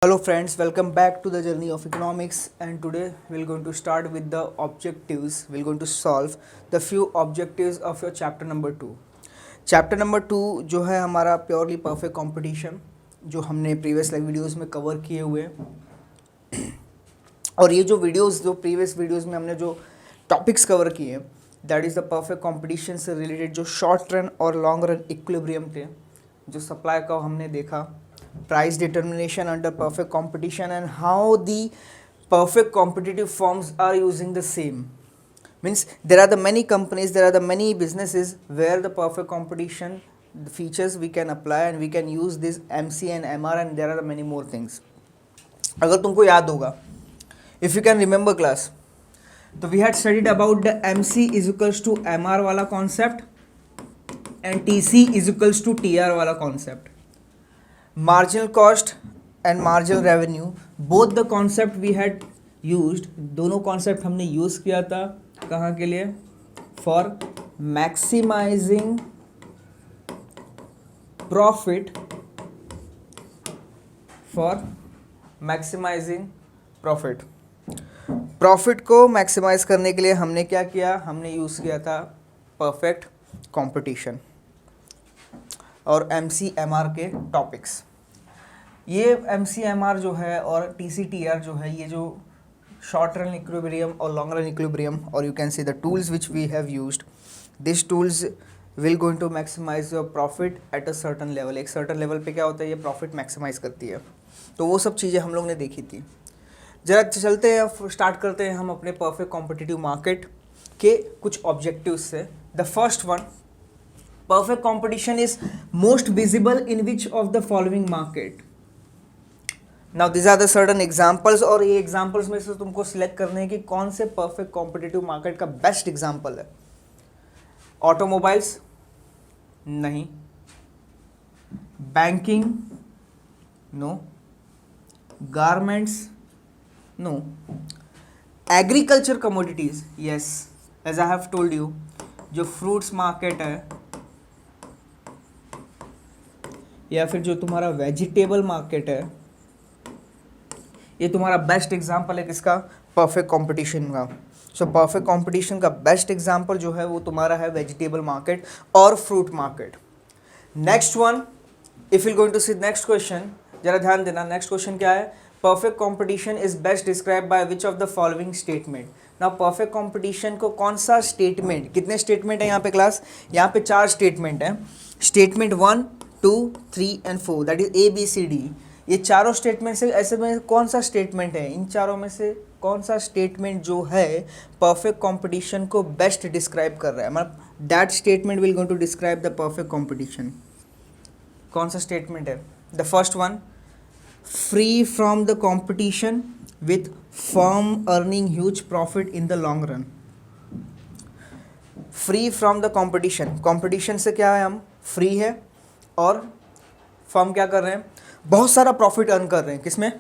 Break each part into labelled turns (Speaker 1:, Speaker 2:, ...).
Speaker 1: Hello friends, welcome back to the journey of economics, and today we're going to start with the objectives. We're going to solve the few objectives of your chapter number 2. Chapter number 2 जो है हमारा purely perfect competition, जो हमने previous videos में cover किए हुए हैं। और ये जो वीडियोस, जो प्रीवियस वीडियोस में हमने जो टॉपिक्स कवर किए, that is the perfect competition से रिलेटेड जो शॉर्ट रन और लॉन्ग रन इक्विलिब्रियम थे, जो सप्लाई का हमने देखा, price determination under perfect competition, and how the perfect competitive firms are using the same. Means there are the many companies, there are the many businesses where the perfect competition, the features we can apply and we can use this MC and MR, and there are the many more things. अगर तुमको याद होगा, if you can remember class, तो we had studied about the MC is equals to MR वाला concept and TC is equals to TR वाला concept. Marginal cost and marginal revenue, both the concept we had used, दोनों concept हमने use किया था कहाँ के लिए? For maximising profit, for maximising profit. Profit को मैक्सिमाइज करने के लिए हमने क्या किया? हमने यूज़ किया था परफेक्ट कंपटीशन और MCMR के टॉपिक्स। ये MCMR जो है और TCTR जो है, ये जो शॉर्ट रन इक्विलिब्रियम और लॉन्ग रन इक्विलिब्रियम, और you can see the tools which we have used, this tools will going to maximise your profit at a certain level. एक सर्टन लेवल पे क्या होता है, ये प्रॉफिट मैक्सिमाइज करती है। तो वो सब चीज़ें हम लोग ने देखी थी। जरा चलते हैं, स्टार्ट करते हैं हम अपने परफेक्ट कॉम्पिटिटिव मार्केट के कुछ ऑब्जेक्टिव्स से। The first one, perfect competition is most visible in which of the following market? Now these are the certain examples, और ये examples में से तुमको select करने हैं कि कौन से perfect competitive market का best example है। Automobiles नहीं, banking no, garments no, agriculture commodities yes, as I have told you, जो fruits market है या फिर जो तुम्हारा वेजिटेबल मार्केट है, ये तुम्हारा बेस्ट एग्जांपल है किसका? परफेक्ट कंपटीशन का। सो परफेक्ट कंपटीशन का बेस्ट एग्जांपल जो है वो तुम्हारा है वेजिटेबल मार्केट और fruit market. Next one, if you going to see next question, जरा ध्यान देना। नेक्स्ट क्वेश्चन क्या है? Perfect competition is best describe by which of the following statement. Now perfect competition को कौन सा स्टेटमेंट, कितने स्टेटमेंट है यहाँ पे क्लास? यहाँ पे 4 स्टेटमेंट है। Statement 1, 2, 3 and 4, that is ABCD। ये चारों स्टेटमेंट से ऐसे में कौन सा स्टेटमेंट है, इन चारों में से कौन सा स्टेटमेंट जो है परफेक्ट कंपटीशन को बेस्ट डिस्क्राइब कर रहा है? मतलब that statement will going to describe the perfect competition. कौन सा स्टेटमेंट है? The first one, free from the competition with firm earning huge profit in the long run. Free from the competition, competition से क्या है? हम free है और firm क्या कर रहे हैं? बहुत सारा प्रॉफिट अर्न कर रहे हैं। किसमें?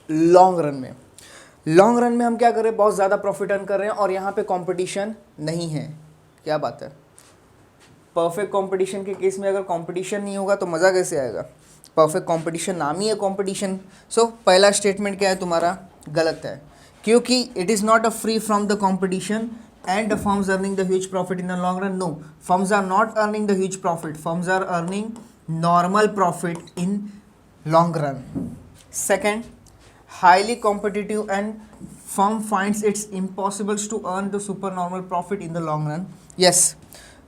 Speaker 1: लॉन्ग रन में। लॉन्ग रन में हम क्या कर रहे हैं? बहुत ज़्यादा प्रॉफिट अर्न कर रहे हैं और यहाँ पे कंपटीशन नहीं है। क्या बात है? परफेक्ट कंपटीशन के केस में अगर कंपटीशन नहीं होगा तो मज़ा कैसे आएगा? परफेक्ट कंपटीशन नाम ही है कंपटीशन। सो पहला स्टेटमेंट क्या है तुम्हारा? गलत है, क्योंकि it is not a free from the competition and the firms earning the huge profit in the long run. No, firms are not earning the huge profit. Firms are earning normal profit in long run. Second, highly competitive and firm finds it's impossible to earn the supernormal profit in the long run. Yes,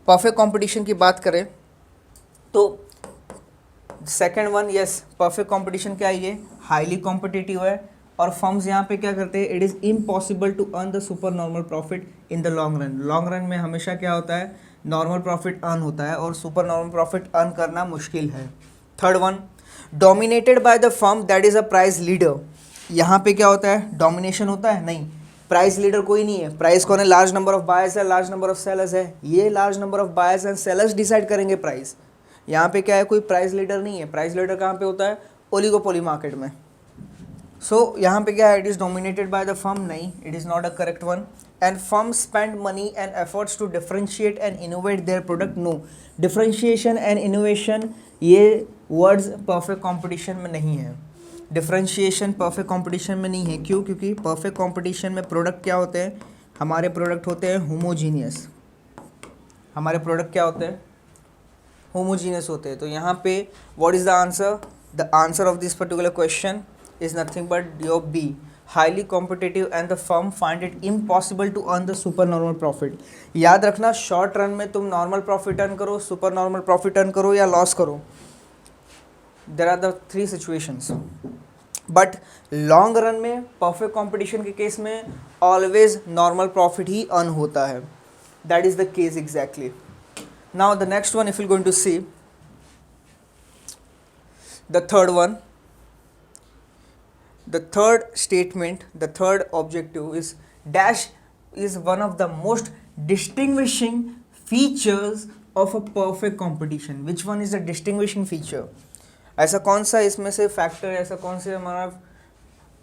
Speaker 1: perfect competition की बात करें तो second one, yes, perfect competition क्या है? ये highly competitive है और firms यहाँ पे क्या करते हैं? It is impossible to earn the super normal profit in the long run. Long run में हमेशा क्या होता है? नॉर्मल प्रॉफिट अर्न होता है और सुपर नॉर्मल प्रॉफिट अर्न करना मुश्किल है। Third one, dominated by the firm that is a price leader. यहाँ पे क्या होता है? डोमिनेशन होता है? नहीं, प्राइस लीडर कोई नहीं है। प्राइस कौन है? लार्ज नंबर ऑफ बायर्स है, लार्ज नंबर ऑफ सेलर्स है। ये large number of buyers and sellers decide करेंगे प्राइस। यहाँ पे क्या है? कोई प्राइस लीडर नहीं है। प्राइस लीडर कहाँ पे होता है? ओलिगोपोली मार्केट में। सो यहाँ पे क्या है? It is dominated by the firm. नहीं, it is not a correct one. And firm spend money and efforts to differentiate and innovate their product. No, differentiation and innovation ये वर्ड्स परफेक्ट कंपटीशन में नहीं है। Differentiation perfect competition में नहीं है। क्यों? क्योंकि परफेक्ट कंपटीशन में प्रोडक्ट क्या होते हैं? हमारे प्रोडक्ट होते हैं होमोजीनियस। हमारे प्रोडक्ट क्या होते हैं? होमोजीनियस होते हैं। तो यहाँ पे what is the answer? The answer of this particular question is nothing but your B, highly competitive and the firm find it impossible to earn the super normal profit. याद रखना, शॉर्ट रन में तुम normal profit earn करो, super normal profit earn करो या loss करो, there are the three situations. But long run में perfect competition के केस में ऑलवेज नॉर्मल प्रॉफिट ही अर्न होता है। That is the case exactly. Now the next one, if you going to see the third one, the third statement, the third objective is dash is one of the most distinguishing features of a perfect competition. Which one is the distinguishing feature? ऐसा कौन सा इसमें से factor, ऐसा कौन से हमारा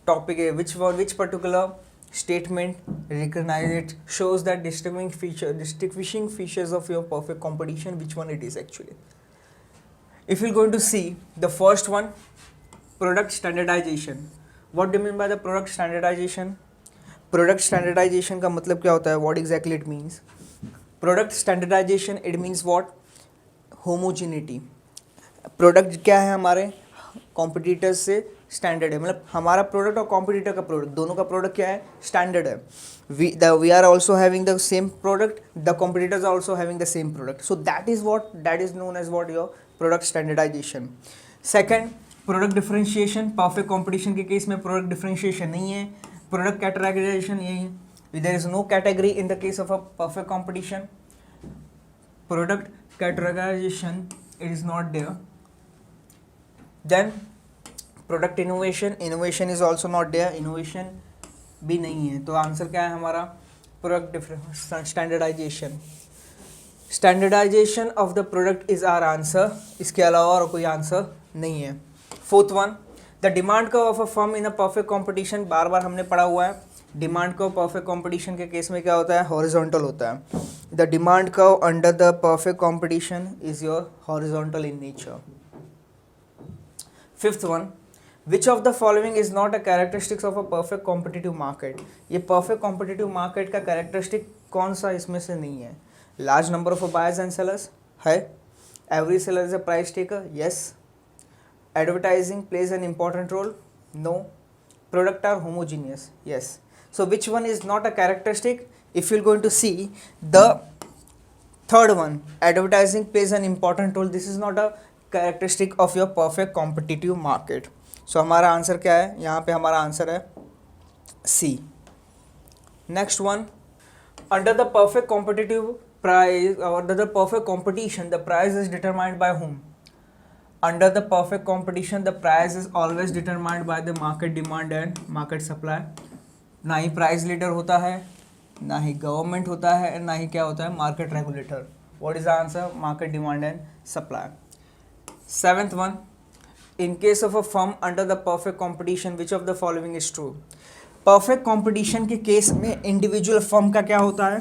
Speaker 1: topic है, which particular statement recognize it, shows that distinguishing features of your perfect competition? Which one it is actually? If you're going to see the first one, product standardization. What do you mean by the product standardization? Product standardization का मतलब क्या होता है? What exactly it means? Product standardization, it means what? Homogeneity. Product क्या है हमारे competitors से standard है, मतलब हमारा product और competitor का product दोनों का product क्या है? Standard है. We are also having the same product, the competitors are also having the same product. So that is known as what? Your product standardization. Second, product differentiation. Perfect competition के case में product differentiation नहीं है। Product categorisation, यही there is no category in the case of a perfect competition. Product categorisation it is not there. Then product innovation is also not there, innovation भी नहीं है। तो answer क्या है हमारा? Product standardisation. Standardisation of the product is our answer. इसके अलावा और कोई आंसर नहीं है। Fourth one, the demand curve of a firm in a perfect competition. बार बार हमने पढ़ा हुआ है, डिमांड कर्व परफेक्ट कंपटीशन के केस में क्या होता है? हॉरिजॉन्टल होता है। The demand curve under the perfect competition is your horizontal in nature. Fifth one, which of the following is not a characteristics of a perfect competitive market. ये perfect competitive market का characteristic कौन सा इसमें से नहीं है? Large number of buyers and sellers है। Every seller is a price taker, yes. Advertising plays an important role, no. Product are homogeneous, yes. So which one is not a characteristic? If you're going to see the third one, advertising plays an important role, this is not a characteristic of your perfect competitive market. So हमारा answer क्या है? यहाँ पे हमारा answer है C. Next one, under the perfect competitive price or under the perfect competition, the price is determined by whom? Under the perfect competition, the price is always determined by the market demand and market supply. ना ही price leader होता है, ना ही government होता है, ना ही क्या होता है? Market regulator. What is the answer? Market demand and supply. Seventh one, in case of a firm under the perfect competition which of the following is true. Perfect competition के केस में individual firm का क्या होता है?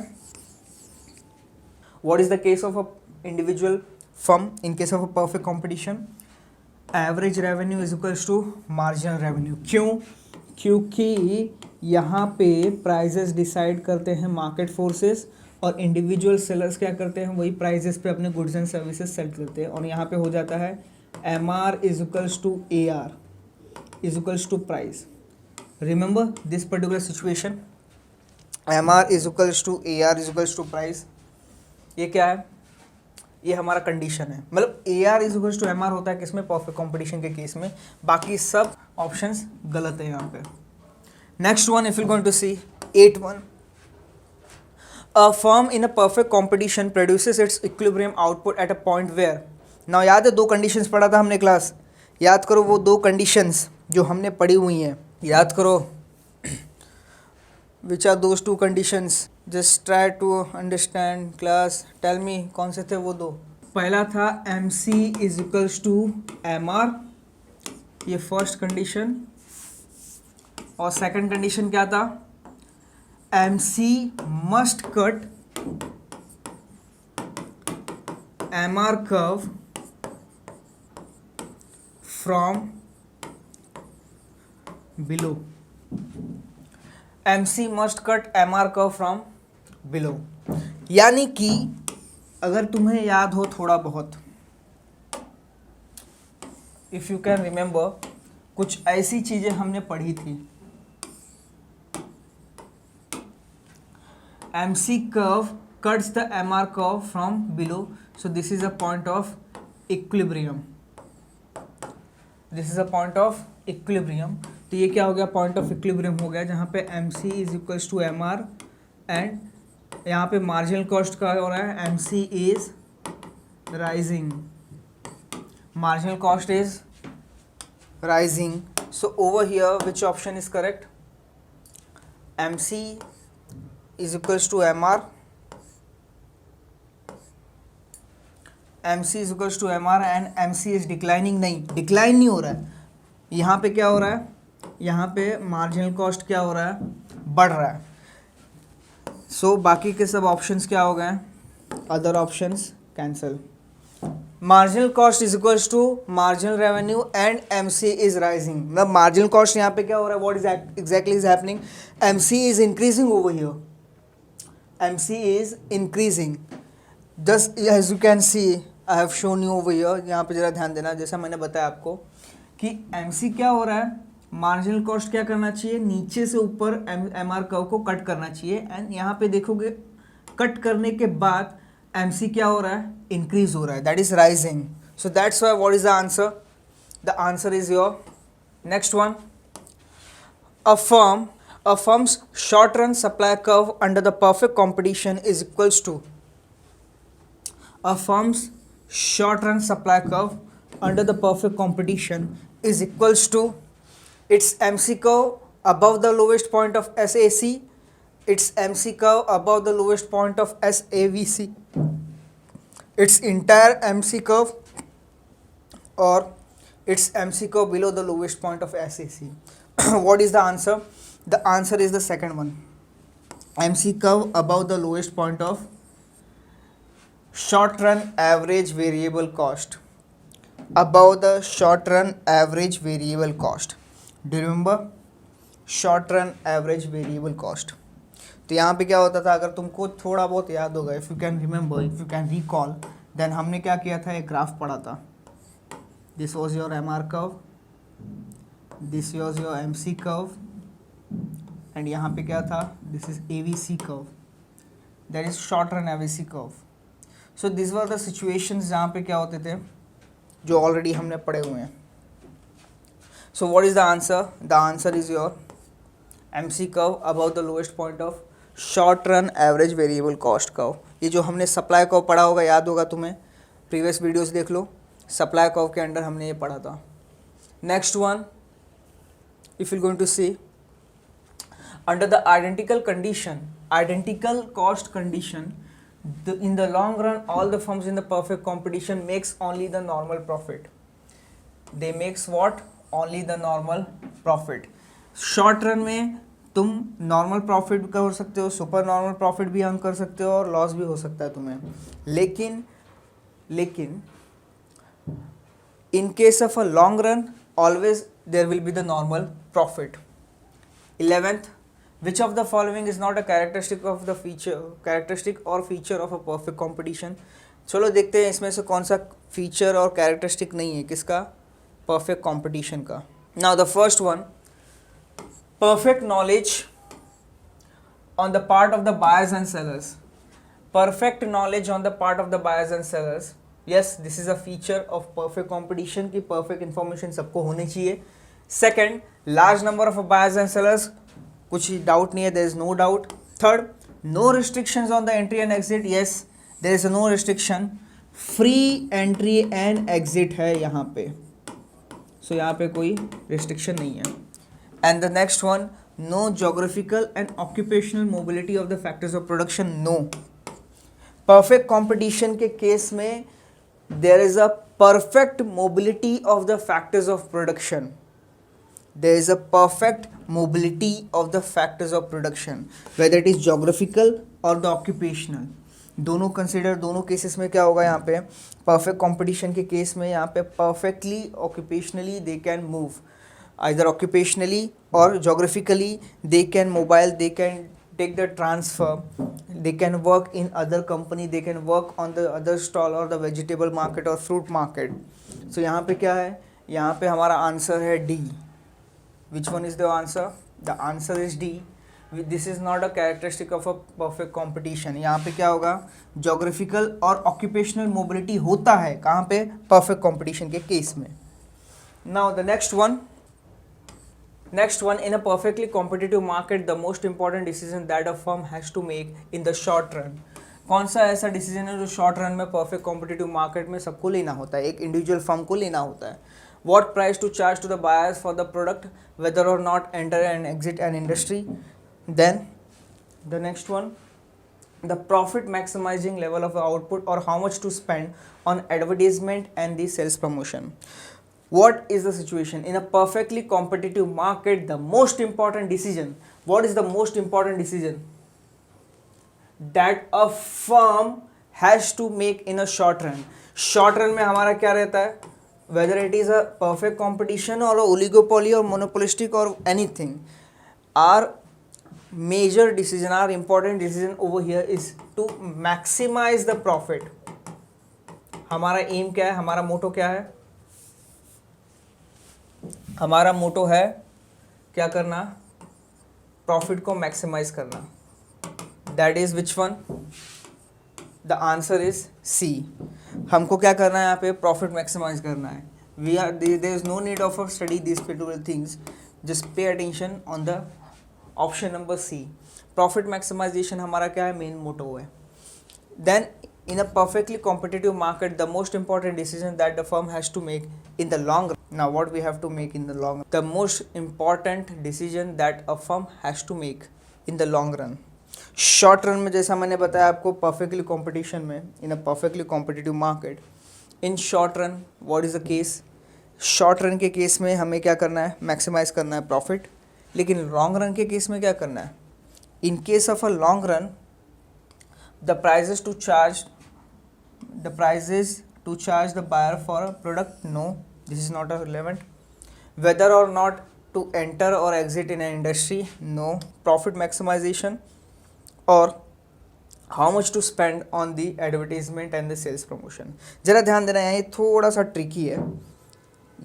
Speaker 1: What is the case of a individual firm in case of a perfect competition? Average revenue is equals to marginal revenue. क्यों? क्योंकि यहाँ पे prices decide करते हैं market forces और individual sellers क्या करते हैं? वही prices पे अपने goods and services sell करते हैं। और यहाँ पे हो जाता है MR is equals to AR is equals to price. Remember this particular situation, MR is equals to AR is equals to price. ये क्या है? ये हमारा कंडीशन है, मतलब A R is equals to M R होता है किसमें? परफेक्ट कंपटीशन के केस में। बाकी सब ऑप्शंस गलत है यहाँ पे। Next one, if you going to see 8 one, a firm in a perfect competition produces its equilibrium output at a point where. Now याद है 2 कंडीशंस पढ़ा था हमने क्लास, याद करो वो 2 कंडीशंस जो हमने पढ़ी हुई हैं, याद करो। Which are those 2 conditions? Just try to understand class, tell me कौन से थे वो 2। पहला था M C is equals to M R, ये फर्स्ट कंडीशन। और सेकंड कंडीशन क्या था? M C must cut M R curve from below. MC must cut MR curve from below. यानी कि अगर तुम्हें याद हो थोड़ा बहुत, इफ यू कैन रिमेंबर, कुछ ऐसी चीजें हमने पढ़ी थी. MC curve cuts the MR curve from below, so this is a point of equilibrium. This is a point of equilibrium. तो ये क्या हो गया, पॉइंट ऑफ इक्विलिब्रियम हो गया, जहाँ पे MC is equals to MR and यहाँ पे मार्जिनल कॉस्ट का हो रहा है MC is rising, marginal cost is rising. So over here which option is correct? MC is equals to MR, MC is equals to MR and MC is declining. नहीं, decline नहीं हो रहा है. यहाँ पे क्या हो रहा है, यहाँ पे मार्जिनल कॉस्ट क्या हो रहा है, बढ़ रहा है. सो बाकी के सब ऑप्शंस क्या हो गए, other options cancel. Marginal cost is equals to marginal revenue and MC is rising. मतलब मार्जिनल कॉस्ट यहाँ पे क्या हो रहा है, what is exactly is happening, MC is increasing over here, MC is increasing. Just as you can see I have shown you over here. यहाँ पे जरा ध्यान देना, जैसा मैंने बताया आपको कि MC क्या हो रहा है, मार्जिनल कॉस्ट क्या करना चाहिए, नीचे से ऊपर MR कर्व को कट करना चाहिए. एंड यहाँ पे देखोगे कट करने के बाद MC क्या हो रहा है, इंक्रीज हो रहा है, that is rising. So that's why what is the answer, the answer is your next one. A firm's short run supply curve under the perfect competition is equals to, a firm's short run supply curve under the perfect competition is equals to its MC curve above the lowest point of SAC, its MC curve above the lowest point of SAVC, its entire MC curve or its MC curve below the lowest point of SAC. What is the answer? The answer is the second one, MC curve above the lowest point of short run average variable cost, above the short run average variable cost. Do you remember short run average variable cost? तो यहाँ पे क्या होता था, अगर तुमको थोड़ा बहुत याद होगा, if you can remember, if you can recall, then हमने क्या किया था, एक ग्राफ पढ़ा था. This was your MR curve, this was your MC curve and यहाँ पे क्या था, this is AVC curve, that is short run AVC curve. So this were the situations जहाँ पे क्या होते थे, जो ऑलरेडी हमने पढ़े हुए हैं. सो what is the answer? The answer is your MC curve about the lowest point of short run average variable cost curve. ये जो हमने सप्लाई कर्व पढ़ा होगा, याद होगा तुम्हें, प्रीवियस वीडियोस देख लो, सप्लाई कर्व के अंडर हमने ये पढ़ा था. Next one, if you going to see, under the identical cost condition, in the long run all the firms in the perfect competition makes only the normal profit. They makes what? Only the normal profit. short run में तुम normal profit कर सकते हो, super normal profit भी earn कर सकते हो और लॉस भी हो सकता है तुम्हें. लेकिन in case of a long run always there will be the normal profit. 11th, which of the following is not a characteristic or feature of a perfect competition? चलो देखते हैं इसमें से कौन सा फीचर और कैरेक्टरिस्टिक नहीं है, किसका, परफेक्ट कंपटीशन का. Now the first one, perfect knowledge on the part of the buyers and sellers. Perfect knowledge on the part of the buyers and sellers. Yes, this is a feature of perfect competition कि perfect information सबको होनी चाहिए. Second, large number of buyers and sellers, कुछ doubt नहीं है, there is no doubt. Third, no restrictions on the entry and exit. Yes, there is no restriction. Free entry and exit है यहाँ पे, so यहाँ पे कोई restriction नहीं है. And the next one, no geographical and occupational mobility of the factors of production. No. Perfect competition के case में there is a perfect mobility of the factors of production. There is a perfect mobility of the factors of production, whether it is geographical or the occupational. दोनों consider, दोनों cases में क्या होगा यहाँ पे, perfect competition के case में यहाँ पे perfectly occupationally they can move, either occupationally और geographically they can mobile, they can take the transfer, they can work in other company, they can work on the other stall or the vegetable market or fruit market. So यहाँ पे क्या है, यहाँ पे हमारा answer है D. Which one is the answer? The answer is D. This is not a characteristic of a perfect competition. यहाँ पे क्या होगा, geographical और occupational mobility होता है कहाँ पे, perfect competition के केस में. Now the next one, in a perfectly competitive market, the most important decision that a firm has to make in the short run. कौन सा ऐसा डिसीजन है जो शॉर्ट रन में परफेक्ट कॉम्पिटिटिव मार्केट में सबको लेना होता है, एक इंडिविजुअल फर्म को लेना होता है. What price to charge to the buyers for the product, whether or not enter and exit an industry. Then the next one, the profit maximizing level of output or how much to spend on advertisement and the sales promotion. What is the situation in a perfectly competitive market? The most important decision, what is the most important decision that a firm has to make in a short run? short run में हमारा क्या रहता है, whether it is a perfect competition or a oligopoly or monopolistic or anything, our major decision, our important decision over here is to maximize the profit. हमारा M क्या है, हमारा मोटो क्या है, हमारा मोटो है क्या करना, प्रॉफिट को मैक्सिमाइज करना. That is which one, the answer is C. हमको क्या करना है यहाँ पे, प्रॉफिट मैक्सिमाइज करना है. We are, there is no need of study this particular things, just pay attention on the option number C. Profit maximisation हमारा क्या है, मेन मोटो है. देन in a perfectly competitive market, the most important decision that the firm has to make in the long run. Now what we have to make in the long run, the most important decision that a firm has to make in the long run. Short run में जैसा मैंने बताया आपको, perfectly competition में, in a perfectly competitive market, in short run what is the case, short run के case में हमें क्या करना है, मैक्सिमाइज करना है प्रॉफिट. लेकिन लॉन्ग रन के केस में क्या करना है, इन case of a long run, the prices to charge the buyer for a product, no, this is not relevant. Whether or not to enter or exit in an industry, no. Profit maximization or how much to spend on the advertisement and the sales promotion. जरा ध्यान देना है, ये थोड़ा सा tricky है,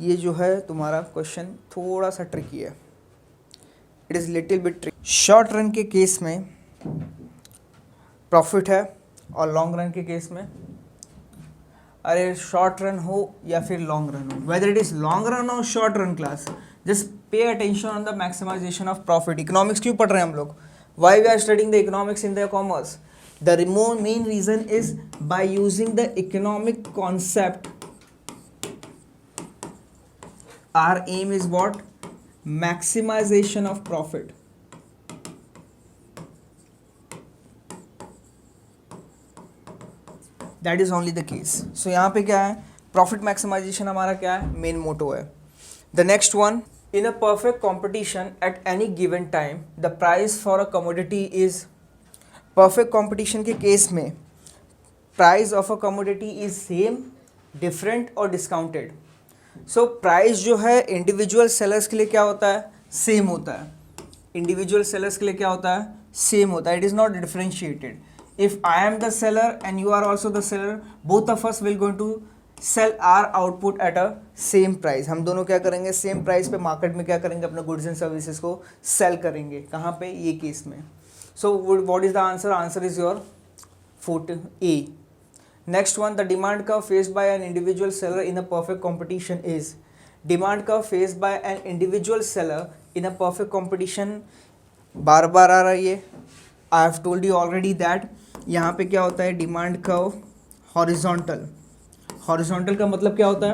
Speaker 1: ये जो है तुम्हारा क्वेश्चन थोड़ा सा ट्रिकी है, it is little bit tricky. Short run के केस में प्रॉफिट है और लॉन्ग रन के केस में, अरे शॉर्ट रन हो या फिर लॉन्ग रन हो, whether it is long run और short run class, just pay attention on the maximization of profit. Economics क्यों पढ़ रहे हैं हम लोग, why we are studying the economics in the commerce, the main reason is by using the economic concept, our aim is what, maximization of profit. That is only the case. So यहाँ पे क्या है, profit maximisation हमारा क्या है, main motto है. The next one, in a perfect competition at any given time the price for a commodity is, perfect competition के case में price of a commodity is same, different और discounted. So price जो है individual sellers के लिए क्या होता है, सेम होता है. इंडिविजुअल सेलर्स के लिए क्या होता है, सेम होता है. It is not differentiated. If I am the seller and you are also the seller, both of us will going to sell our output at a same price. हम दोनों क्या करेंगे, सेम प्राइस पे market में क्या करेंगे, अपने goods and services को सेल करेंगे. कहाँ पे, ये केस में. So what is the answer, answer is your foot A. Next one, the demand curve faced by an individual seller in a perfect competition is, demand curve faced by an individual seller in a perfect competition, बार बार आ रही है. I have told you already that यहाँ पे क्या होता है, डिमांड कर्व हॉरिजॉन्टल. हॉरिजॉन्टल का मतलब क्या होता है,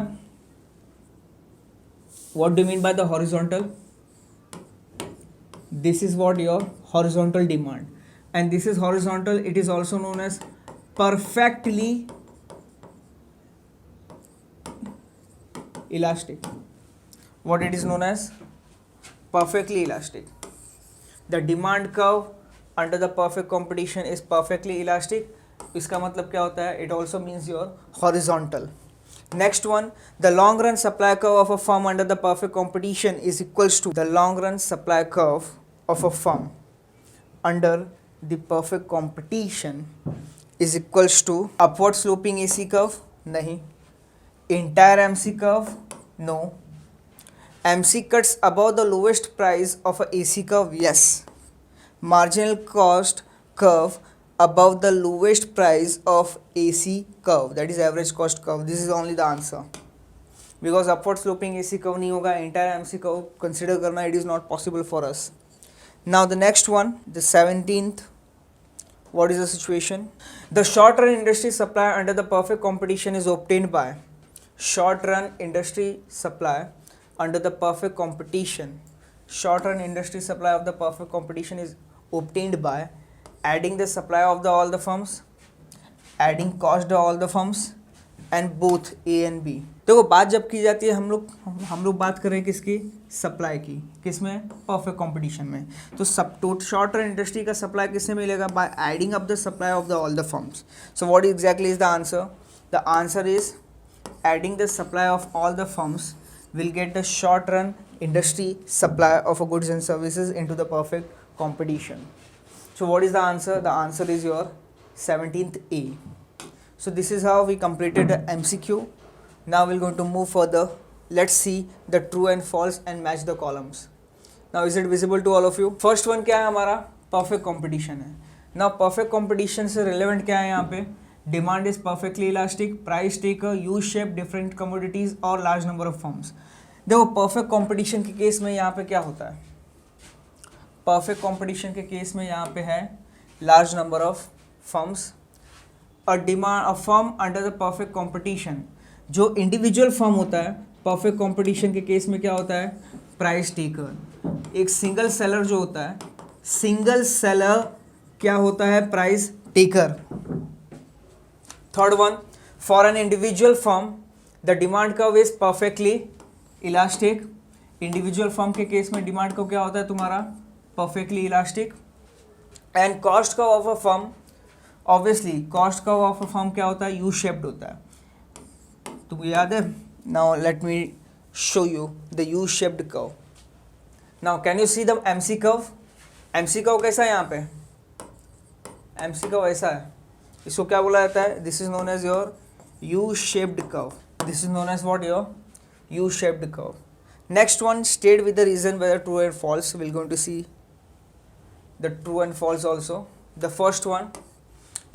Speaker 1: what do mean by the horizontal, this is what your horizontal demand and this is horizontal. It is also known as perfectly elastic. What it is known as, perfectly elastic. The demand curve under the perfect competition is perfectly elastic इसका मतलब क्या होता है? It also means your horizontal. Next one, the long run supply curve of a firm under the perfect competition is equals to the long run supply curve of a firm under the perfect competition is equals to upward sloping AC curve? नहीं. Entire MC curve? No. MC cuts above the lowest price of a AC curve? Yes. Marginal cost curve above the lowest price of AC curve, that is average cost curve. This is only the answer, because upward sloping AC curve नहीं होगा, entire MC curve consider करना, it is not possible for us. Now the next one, the 17th, what is the situation? The short run industry supply under the perfect competition is obtained by short run industry supply under the perfect competition. Short run industry supply of the perfect competition is obtained by adding the supply of the all the firms, adding cost of all the firms and both A and B. देखो बात जब की जाती है हम लोग बात कर रहे हैं किसकी? सप्लाई की. किसमें? परफेक्ट कंपटीशन में. तो शॉर्ट रन इंडस्ट्री का सप्लाई किससे मिलेगा? By adding up the supply of the all the firms. So what exactly is the answer? The answer is adding the supply of all the firms will get the short run industry supply of goods and services into the perfect competition. So what is the answer? The answer is your 17th A. So this is how we completed the MCQ. Now we're going to move further. Let's see the true and false and match the columns. Now is it visible to all of you? First one क्या है हमारा? Perfect competition है. Now perfect competition से relevant क्या है यहाँ पे? Demand is perfectly elastic, price taker, U-shape, different commodities और large number of firms. देखो perfect competition के केस में यहाँ पे क्या होता है? Perfect competition के केस में यहाँ पे है large number of firms. A firm under the perfect competition, जो individual firm होता है perfect competition के केस में क्या होता है? Price taker. एक single seller जो होता है, single seller क्या होता है? Price taker. Third one, for an individual firm, the demand curve is perfectly elastic. Individual firm के केस में demand curve क्या होता है तुम्हारा? Perfectly elastic. And cost curve of a firm, obviously cost curve of a firm क्या होता है? U-shaped होता है. तुमको याद है? Now let me show you the U-shaped curve. Now can you see the MC curve? MC curve कैसा है यहाँ पे? MC curve ऐसा है. इसको क्या बोला जाता है? This is known as your U shaped curve. This is known as what? Your U shaped curve. Next one, state with the reason whether true and false. Will going to see the true and false also. The first one,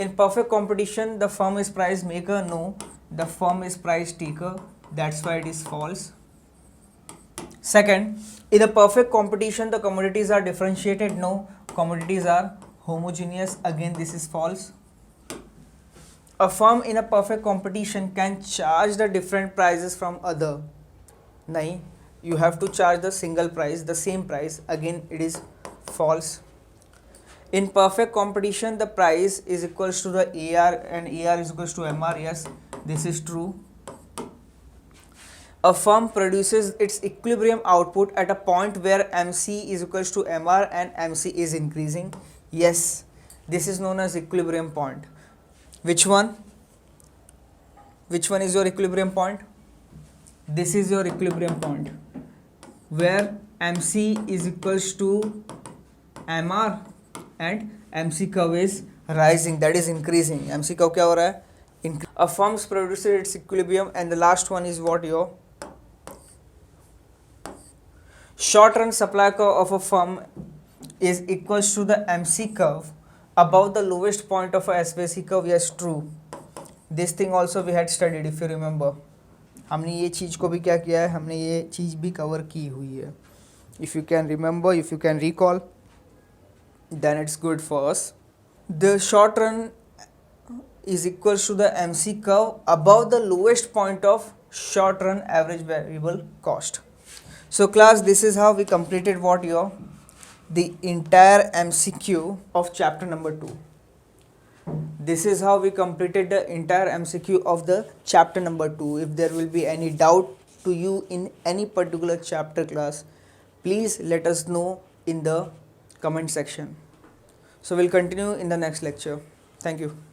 Speaker 1: in perfect competition the firm is price maker. No, the firm is price taker. That's why it is false. Second, in a perfect competition the commodities are differentiated. No, commodities are homogeneous. Again this is false. A firm in a perfect competition can charge the different prices from other. Nahi, you have to charge the single price, the same price. Again it is false. In perfect competition the price is equals to the AR and AR is equals to MR. Yes, this is true. A firm produces its equilibrium output at a point where MC is equals to MR and MC is increasing. Yes, this is known as equilibrium point. Which one? Which one is your equilibrium point? This is your equilibrium point where MC is equals to MR and MC curve is rising, that is increasing. MC curve क्या हो रहा है? A firm produces its equilibrium. And the last one is what? Your short run supply curve of a firm is equals to the MC curve above the lowest point of a SVC curve. Yes, true. This thing also we had studied, if you remember. हमने ये चीज़ को भी क्या किया है? हमने ये चीज़ भी कवर की हुई है. If you can remember, if you can recall, then it's good for us. The short run is equals to the MC curve above the lowest point of short run average variable cost. So class, this is how we completed what your the entire MCQ of chapter number 2. This is how we completed the entire MCQ of the chapter number 2. If there will be any doubt to you in any particular chapter class, please let us know in the comment section. So we'll continue in the next lecture. Thank you.